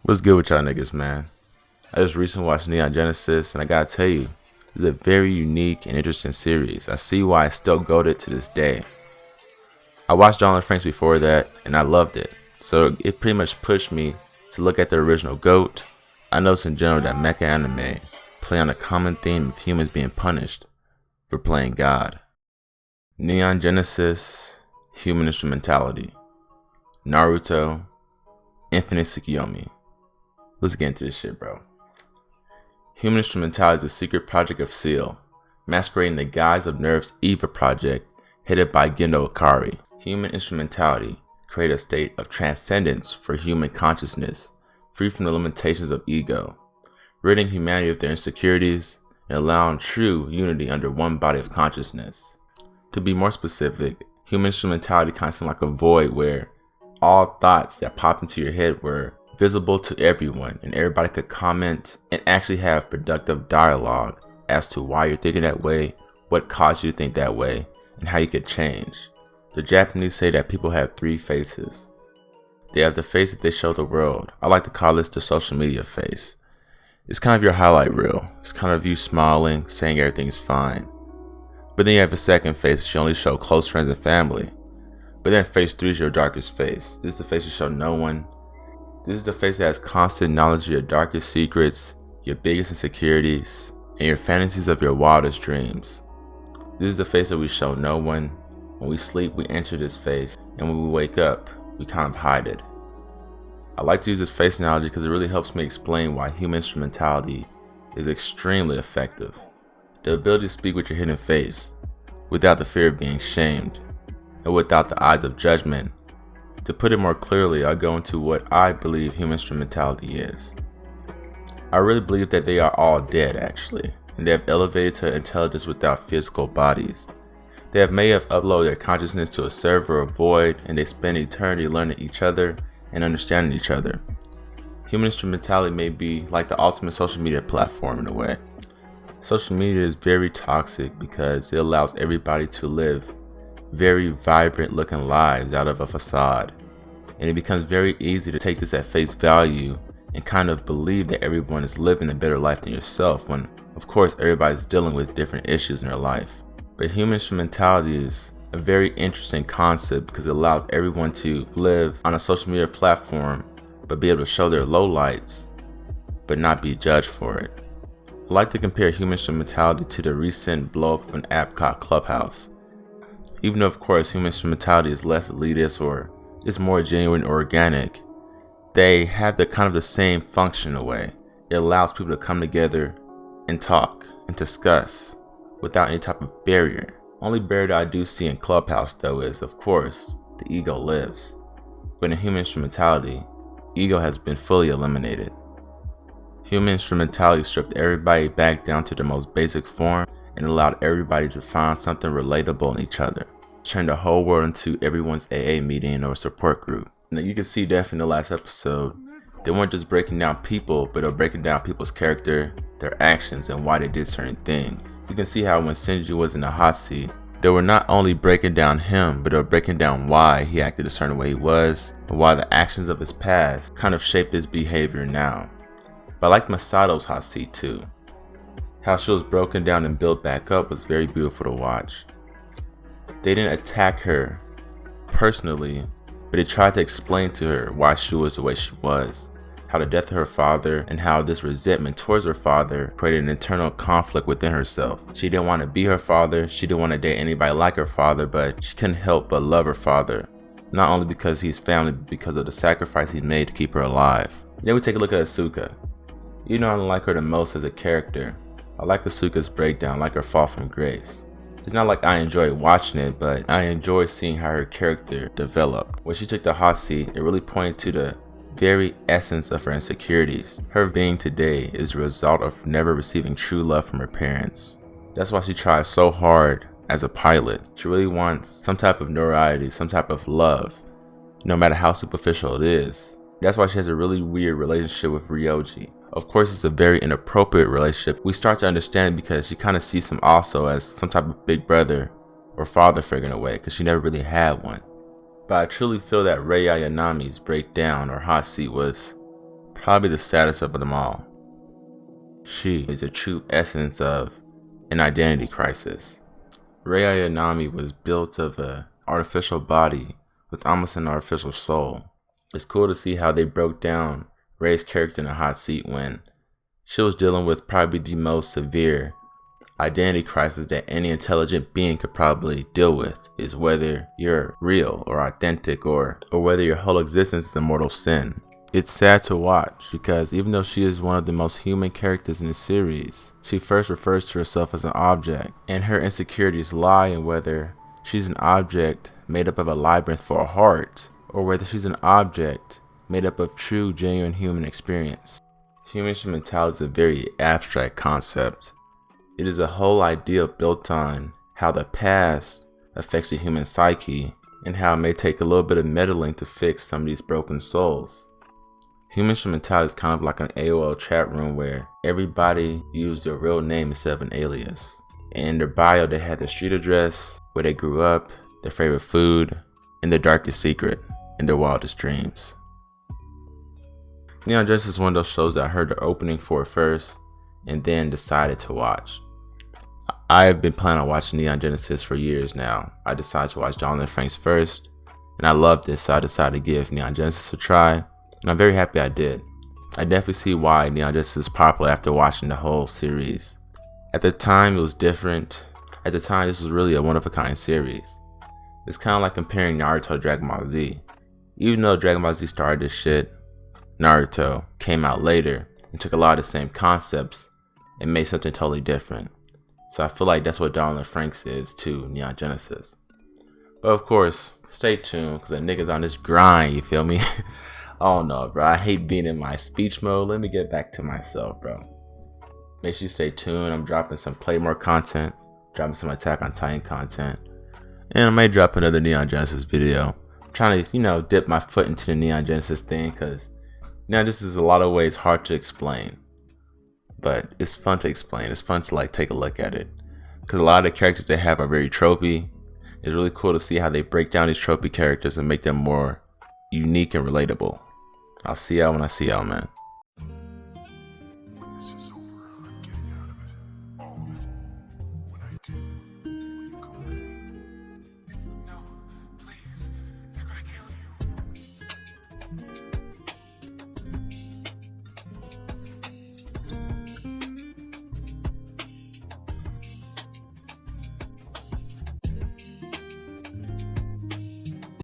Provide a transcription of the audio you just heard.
What's good with y'all niggas, man? I just recently watched Neon Genesis, and I gotta tell you, this is a very unique and interesting series. I see why it's still goated to this day. I watched John and Franks before that, and I loved it. So it pretty much pushed me to look at the original GOAT. I noticed in general that mecha anime play on a common theme of humans being punished for playing God. Neon Genesis, Human Instrumentality, Naruto, Infinite Tsukiyomi. Let's get into this shit, bro. Human Instrumentality is a secret project of Seal, masquerading the guise of NERV's EVA project, headed by Gendo Ikari. Human Instrumentality create a state of transcendence for human consciousness, free from the limitations of ego, ridding humanity of their insecurities, and allowing true unity under one body of consciousness. To be more specific, human instrumentality kind of seemed like a void where all thoughts that pop into your head were visible to everyone, and everybody could comment and actually have productive dialogue as to why you're thinking that way, what caused you to think that way, and how you could change. The Japanese say that people have three faces. They have the face that they show the world. I like to call this the social media face. It's kind of your highlight reel. It's kind of you smiling, saying everything's fine. But then you have a second face that you only show close friends and family. But then face 3 is your darkest face. This is the face you show no one. This is the face that has constant knowledge of your darkest secrets, your biggest insecurities, and your fantasies of your wildest dreams. This is the face that we show no one. When we sleep, we enter this face, and when we wake up, we kind of hide it. I like to use this face analogy because it really helps me explain why human instrumentality is extremely effective. The ability to speak with your hidden face, without the fear of being shamed, and without the eyes of judgment. To put it more clearly, I'll go into what I believe human instrumentality is. I really believe that they are all dead, actually, and they have elevated to intelligence without physical bodies. They may have uploaded their consciousness to a server or void, and they spend eternity learning each other and understanding each other. Human instrumentality may be like the ultimate social media platform in a way. Social media is very toxic because it allows everybody to live very vibrant looking lives out of a facade, and it becomes very easy to take this at face value and kind of believe that everyone is living a better life than yourself, when of course everybody's dealing with different issues in their life. But human instrumentality is a very interesting concept because it allows everyone to live on a social media platform but be able to show their lowlights but not be judged for it. I like to compare human instrumentality to the recent blow up of an app called Clubhouse. Even though of course human instrumentality is less elitist or is more genuine or organic, they have the same function in a way. It allows people to come together and talk and discuss without any type of barrier. Only barrier that I do see in Clubhouse though is of course the ego lives. But in human instrumentality, ego has been fully eliminated. Human instrumentality stripped everybody back down to their most basic form and allowed everybody to find something relatable in each other. Turned the whole world into everyone's AA meeting or support group. Now you can see definitely in the last episode, they weren't just breaking down people, but they're breaking down people's character, their actions, and why they did certain things. You can see how when Shinji was in the hot seat, they were not only breaking down him, but they were breaking down why he acted a certain way he was, and why the actions of his past kind of shaped his behavior now. But I like Masato's hot seat too. How she was broken down and built back up was very beautiful to watch. They didn't attack her personally, but they tried to explain to her why she was the way she was, how the death of her father and how this resentment towards her father created an internal conflict within herself. She didn't want to be her father, she didn't want to date anybody like her father, but she couldn't help but love her father, not only because he's family, but because of the sacrifice he made to keep her alive. Then we take a look at Asuka. You know I like her the most as a character. I like Asuka's breakdown, I like her fall from grace. It's not like I enjoy watching it, but I enjoy seeing how her character developed. When she took the hot seat, it really pointed to the very essence of her insecurities. Her being today is a result of never receiving true love from her parents. That's why she tries so hard as a pilot. She really wants some type of notoriety, some type of love, no matter how superficial it is. That's why she has a really weird relationship with Ryoji. Of course, it's a very inappropriate relationship. We start to understand because she kind of sees him also as some type of big brother or father figure in a way, because she never really had one. But I truly feel that Rei Ayanami's breakdown or hot seat was probably the saddest of them all. She is a true essence of an identity crisis. Rei Ayanami was built of an artificial body with almost an artificial soul. It's cool to see how they broke down Rei's character in a hot seat when she was dealing with probably the most severe identity crisis that any intelligent being could probably deal with, is whether you're real or authentic or whether your whole existence is a mortal sin. It's sad to watch because even though she is one of the most human characters in the series, she first refers to herself as an object, and her insecurities lie in whether she's an object made up of a labyrinth for a heart, or whether she's an object made up of true, genuine human experience. Human instrumentality is a very abstract concept. It is a whole idea built on how the past affects the human psyche and how it may take a little bit of meddling to fix some of these broken souls. Human instrumentality is kind of like an AOL chat room where everybody used their real name instead of an alias. And in their bio they had their street address, where they grew up, their favorite food, and their darkest secret, and their wildest dreams. Neon Genesis is one of those shows that I heard the opening for first and then decided to watch. I have been planning on watching Neon Genesis for years now. I decided to watch Jonathan Franks first, and I loved it, so I decided to give Neon Genesis a try. And I'm very happy I did. I definitely see why Neon Genesis is popular after watching the whole series. At the time, it was different. At the time, this was really a one-of-a-kind series. It's kind of like comparing Naruto to Dragon Ball Z. Even though Dragon Ball Z started this shit, Naruto came out later and took a lot of the same concepts and made something totally different. So I feel like that's what Donald Franks is to Neon Genesis. But of course, stay tuned because the niggas on this grind, you feel me? Oh no, bro, I hate being in my speech mode. Let me get back to myself, bro. Make sure you stay tuned. I'm dropping some Claymore content, dropping some Attack on Titan content, and I may drop another Neon Genesis video. I'm trying to, dip my foot into the Neon Genesis thing because Neon Genesis is a lot of ways hard to explain. But it's fun to explain. It's fun to take a look at it. Because a lot of the characters they have are very tropey. It's really cool to see how they break down these tropey characters and make them more unique and relatable. I'll see y'all when I see y'all, man.